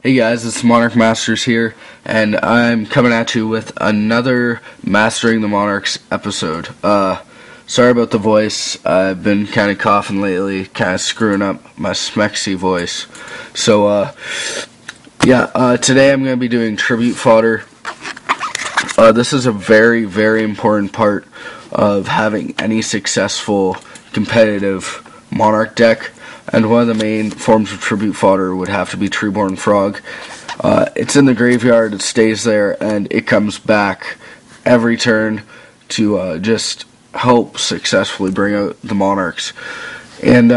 Hey guys, it's Monarch Masters here, and I'm coming at you with another Mastering the Monarchs episode. Sorry about the voice. I've been kind of coughing lately, kind of screwing up my smexy voice. So, today I'm going to be doing tribute fodder. This is a very, very important part of having any successful competitive Monarch deck. And one of the main forms of tribute fodder would have to be Treeborn Frog. It's in the graveyard, it stays there, and it comes back every turn to just help successfully bring out the Monarchs. And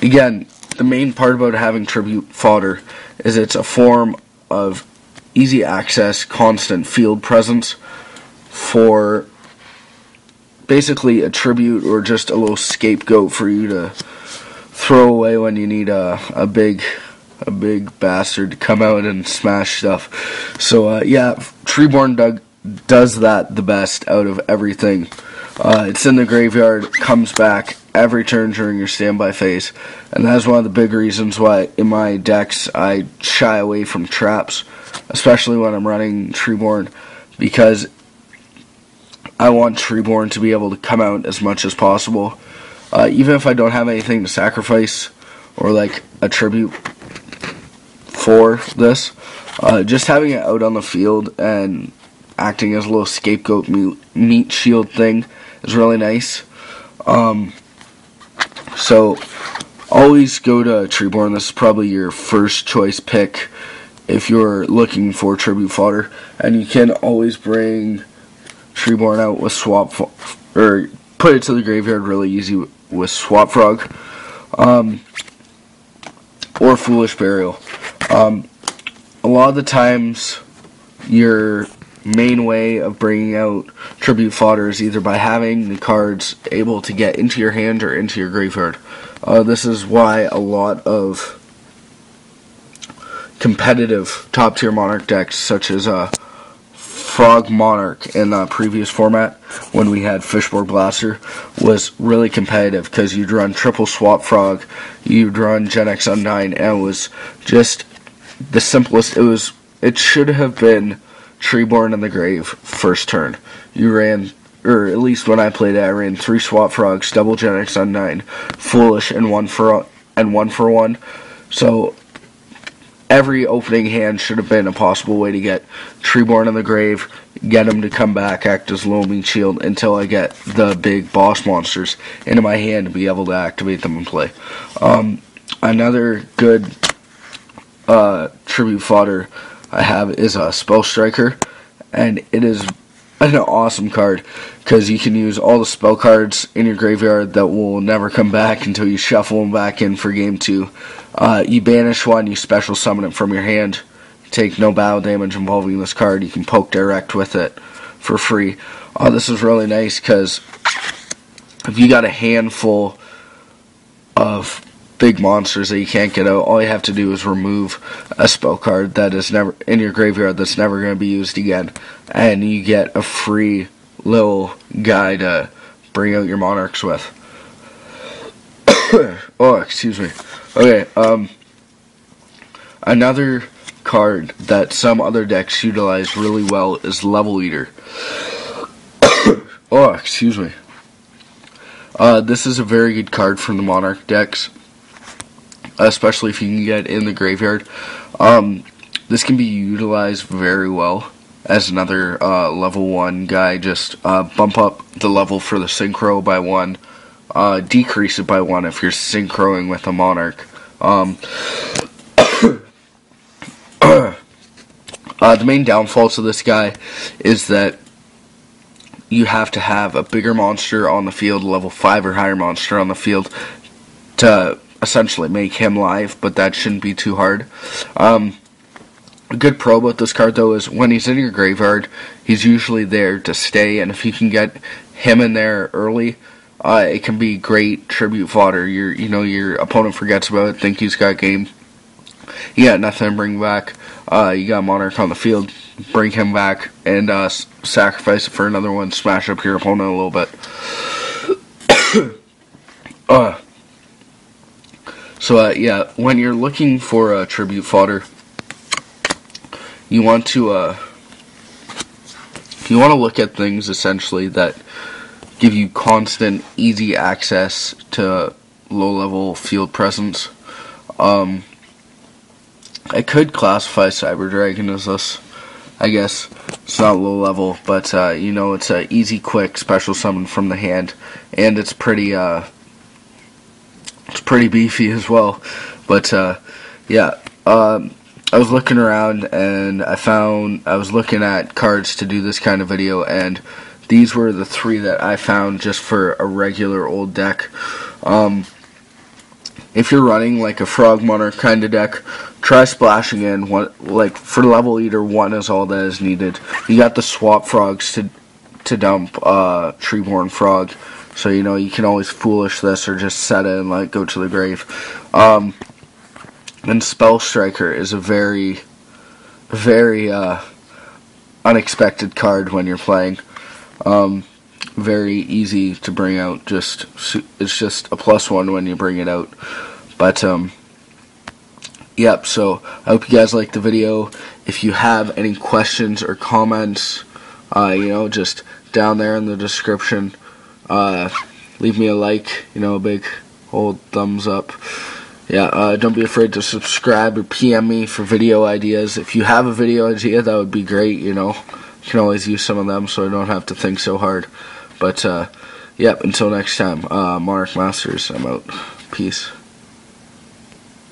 again, the main part about having tribute fodder is it's a form of easy access, constant field presence for basically a tribute or just a little scapegoat for you to throw away when you need a big bastard to come out and smash stuff. So Treeborn does that the best out of everything. It's in the graveyard, comes back every turn during your standby phase, and that's one of the big reasons why in my decks I shy away from traps, especially when I'm running Treeborn, because I want Treeborn to be able to come out as much as possible. Even if I don't have anything to sacrifice or like a tribute for this, just having it out on the field and acting as a little scapegoat meat shield thing is really nice. So always go to Treeborn. This is probably your first choice pick if you're looking for tribute fodder, and you can always bring Treeborn out with or put it to the graveyard really easy with Swap Frog, or Foolish Burial. A lot of the times, your main way of bringing out tribute fodder is either by having the cards able to get into your hand or into your graveyard. This is why a lot of competitive top-tier Monarch decks, such as Frog Monarch in the previous format, when we had Fishboard Blaster, was really competitive because you'd run triple Swap Frog, you'd run Gen X Undyne, and it was just the simplest. It should have been Treeborn in the grave first turn. You ran, or at least when I played it, I ran 3 Swap Frogs, double Gen X Undyne, Foolish, and one for one. So every opening hand should have been a possible way to get Treeborn in the grave, get him to come back, act as low meat shield until I get the big boss monsters into my hand to be able to activate them and play. Another good tribute fodder I have is a Spell Striker, and it is an awesome card because you can use all the spell cards in your graveyard that will never come back until you shuffle them back in for game 2. You banish one, you special summon it from your hand, take no battle damage involving this card, you can poke direct with it for free. This is really nice because if you got a handful of big monsters that you can't get out, all you have to do is remove a spell card that is never in your graveyard that's never going to be used again, and you get a free little guy to bring out your Monarchs with. Oh, excuse me. Okay, another card that some other decks utilize really well is Level Eater. Oh, excuse me. This is a very good card from the Monarch decks, especially if you can get in the graveyard. This can be utilized very well as another level 1 guy. Just bump up the level for the synchro by 1, decrease it by 1 if you're synchroing with a Monarch. The main downfall to this guy is that you have to have a bigger monster on the field, level 5 or higher monster on the field, to essentially make him live, but that shouldn't be too hard. A good pro about this card, though, is when he's in your graveyard, he's usually there to stay, and if you can get him in there early, it can be great tribute fodder. Your opponent forgets about it, think he's got game. You got nothing to bring back. You got Monarch on the field, bring him back, and sacrifice it for another one, smash up your opponent a little bit. So yeah, when you're looking for a tribute fodder, you want to look at things essentially that give you constant, easy access to low-level field presence. I could classify Cyber Dragon as this. I guess it's not low level, but it's a easy, quick special summon from the hand, and it's pretty beefy as well. But yeah, I was looking around and I was looking at cards to do this kind of video, and these were the 3 that I found just for a regular old deck. If you're running like a Frog Monarch kind of deck, try splashing in one, like for level eater 1 is all that is needed. You got the swap frogs to dump Treeborn Frog, so you can always foolish this or just set it and let it go to the grave. And Spell Striker is a very unexpected card when you're playing. Very easy to bring out. It's just a +1 when you bring it out. But yep. So I hope you guys liked the video. If you have any questions or comments, just down there in the description, leave me a like. A big old thumbs up. Yeah. Don't be afraid to subscribe or PM me for video ideas. If you have a video idea, that would be great. You can always use some of them, so I don't have to think so hard. But, yep, until next time, Monarch Masters, I'm out. Peace.